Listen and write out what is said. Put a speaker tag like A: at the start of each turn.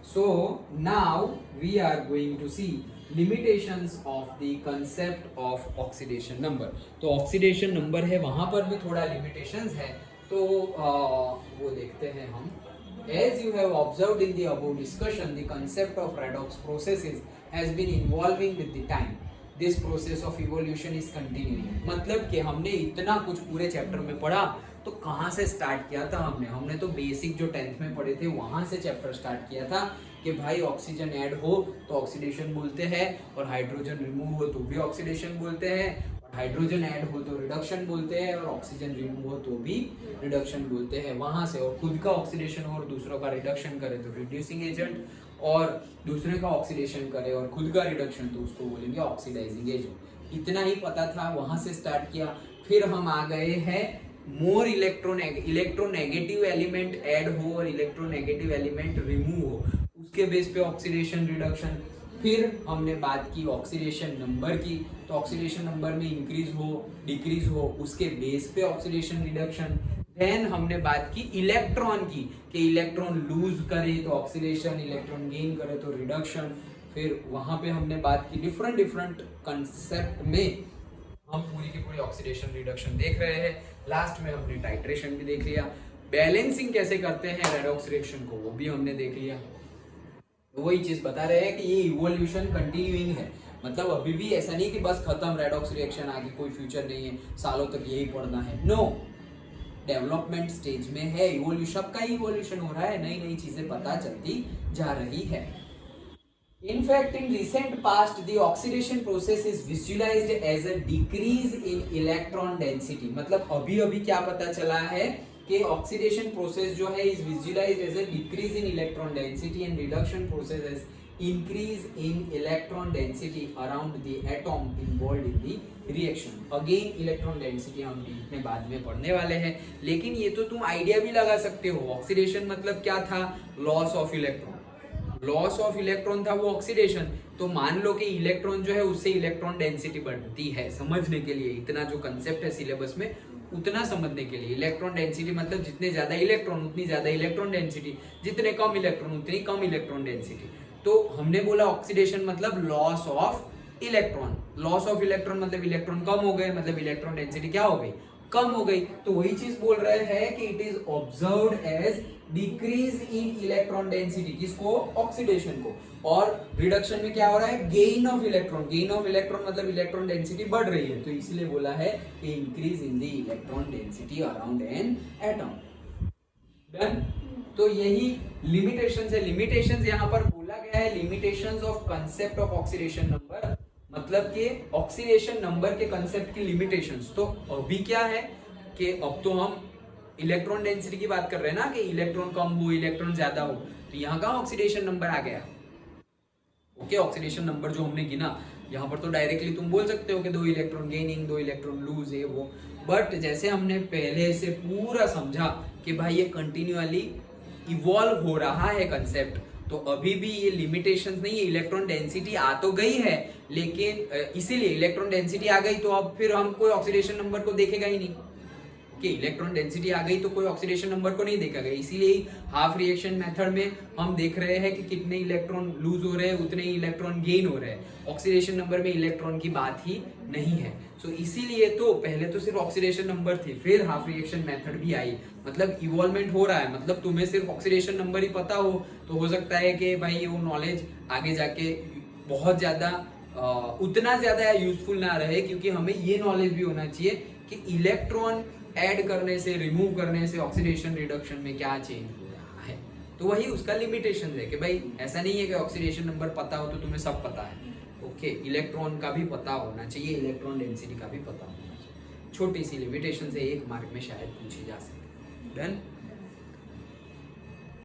A: So now we are going to see limitations of the concept of oxidation number. तो oxidation number है, वहां पर भी थोड़ा limitations है, तो वो देखते हैं हम. As you have observed in the above discussion, the concept of redox processes has been evolving with the time. This process of evolution is continuing. मतलब कि हमने इतना कुछ पूरे चैप्टर में पढ़ा, तो कहाँ से स्टार्ट किया था हमने तो बेसिक जो 10th में पढ़े थे वहां से चैप्टर स्टार्ट किया था कि भाई ऑक्सीजन ऐड हो तो ऑक्सीडेशन बोलते हैं, और हाइड्रोजन रिमूव हो तो भी ऑक्सीडेशन बोलते हैं, और हाइड्रोजन ऐड हो तो रिडक्शन बोलते हैं, और ऑक्सीजन रिमूव हो तो भी रिडक्शन बोलते हैं. वहां से, और खुद का ऑक्सीडेशन हो और दूसरों का रिडक्शन करे तो रिड्यूसिंग एजेंट, और दूसरे का ऑक्सीडेशन करे और खुद का रिडक्शन तो उसको बोलेंगे ऑक्सीडाइजिंग एजेंट. इतना ही पता था, वहां से स्टार्ट किया. फिर हम आ गए हैं मोर इलेक्ट्रोनेगेटिव एलिमेंट ऐड हो और इलेक्ट्रोनेगेटिव एलिमेंट रिमूव हो, उसके बेस पे ऑक्सीडेशन रिडक्शन. फिर हमने बात की ऑक्सीडेशन नंबर की, तो ऑक्सीडेशन नंबर में इंक्रीज हो डिक्रीज हो उसके बेस पे ऑक्सीडेशन रिडक्शन. देन हमने बात की इलेक्ट्रॉन की, कि इलेक्ट्रॉन लूज करे तो ऑक्सीडेशन, इलेक्ट्रॉन गेन करे तो रिडक्शन. फिर वहां पे हमने बात की डिफरेंट कंसेप्ट में हम पूरी की पूरी ऑक्सीडेशन रिडक्शन देख रहे हैं. लास्ट में हमने टाइट्रेशन भी देख लिया, बैलेंसिंग कैसे करते हैं रेडॉक्स रिएक्शन को वो भी हमने देख लिया. तो वही चीज बता रहे हैं कि ये इवोल्यूशन कंटिन्यूइंग है, मतलब अभी भी ऐसा नहीं कि बस खत्म रेडॉक्स रिएक्शन, आगे कोई फ्यूचर नहीं है, सालों तक यही पढ़ना है. नो, डेवलपमेंट स्टेज में है, इवोल्यूशन, सबका इवोल्यूशन हो रहा है, नई नई चीजें पता चलती जा रही है. In fact, in recent past, the oxidation process is visualized as a decrease in electron density. मतलब अभी क्या पता चला है कि ऑक्सीडेशन प्रोसेस जो है is visualized as a decrease in electron density and reduction process as increase in electron density around the atom involved in the reaction. Again, electron density हम इतने बाद में पढ़ने वाले हैं, लेकिन ये तो तुम आइडिया भी लगा सकते हो. ऑक्सीडेशन मतलब क्या था? Loss of electron. Loss of electron था वो ऑक्सीडेशन. तो मान लो कि इलेक्ट्रॉन जो है उससे इलेक्ट्रॉन डेंसिटी बढ़ती है. समझने के लिए इतना जो कंसेप्ट है सिलेबस में, उतना समझने के लिए इलेक्ट्रॉन डेंसिटी मतलब जितने ज्यादा इलेक्ट्रॉन उतनी ज्यादा इलेक्ट्रॉन डेंसिटी, जितने कम इलेक्ट्रॉन उतनी कम इलेक्ट्रॉन डेंसिटी. तो हमने बोला ऑक्सीडेशन मतलब loss of electron. Loss of electron मतलब इलेक्ट्रॉन कम हो गए, मतलब इलेक्ट्रॉन डेंसिटी क्या हो गई? कम हो गई. तो वही चीज बोल रहे हैं कि it is observed as decrease in electron density. किसको? ऑक्सीडेशन को. और रिडक्शन में क्या हो रहा है? Gain of electron. Gain of electron मतलब इलेक्ट्रॉन डेंसिटी बढ़ रही है, तो इसलिए बोला है कि increase in the electron density around an atom. Done. तो यही लिमिटेशंस है. लिमिटेशंस यहाँ पर बोला गया है limitations of concept of oxidation number, मतलब कि ऑक्सीडेशन नंबर के कंसेप्ट की लिमिटेशंस. तो अभी क्या है कि अब तो हम इलेक्ट्रॉन डेंसिटी की बात कर रहे हैं ना, कि इलेक्ट्रॉन कम हो इलेक्ट्रॉन ज्यादा हो, तो यहाँ का ऑक्सीडेशन नंबर आ गया. ओके, ऑक्सीडेशन नंबर जो हमने गिना यहाँ पर तो डायरेक्टली तुम बोल सकते हो कि 2 इलेक्ट्रॉन गेनिंग 2 इलेक्ट्रॉन लूज है वो. बट जैसे हमने पहले से पूरा समझा कि भाई ये कंटिन्यूअली इवॉल्व हो रहा है कंसेप्ट, तो अभी भी ये लिमिटेशंस नहीं है. इलेक्ट्रॉन डेंसिटी आ तो गई है, लेकिन इसीलिए इलेक्ट्रॉन डेंसिटी आ गई तो अब फिर हम कोई ऑक्सीडेशन नंबर को देखेगा ही नहीं. कि इलेक्ट्रॉन डेंसिटी आ गई तो कोई ऑक्सीडेशन नंबर को नहीं देखेगा. इसीलिए हाफ रिएक्शन मेथड में हम देख रहे हैं कि कितने इलेक्ट्रॉन लूज हो रहे हैं उतने ही इलेक्ट्रॉन गेन हो रहे हैं. ऑक्सीडेशन नंबर में इलेक्ट्रॉन की बात ही नहीं है. सो इसीलिए तो पहले तो सिर्फ ऑक्सीडेशन नंबर थी, फिर हाफ रिएक्शन मेथड भी आई. मतलब इवॉल्वमेंट हो रहा है. मतलब तुम्हें सिर्फ ऑक्सीडेशन नंबर ही पता हो सकता है कि भाई वो नॉलेज आगे जाके बहुत ज्यादा उतना ज्यादा यूजफुल ना रहे, क्योंकि हमें ये नॉलेज भी होना चाहिए कि इलेक्ट्रॉन ऐड करने से रिमूव करने से ऑक्सीडेशन रिडक्शन में क्या चेंज हो रहा है. तो वही उसका लिमिटेशन है कि भाई ऐसा नहीं है कि ऑक्सीडेशन नंबर पता हो तो तुम्हें सब पता है. ओके, इलेक्ट्रॉन का भी पता होना चाहिए, इलेक्ट्रॉन डेंसिटी का भी पता होना चाहिए. छोटी सी लिमिटेशन से 1 मार्क में शायद पूछी जा सके. डन.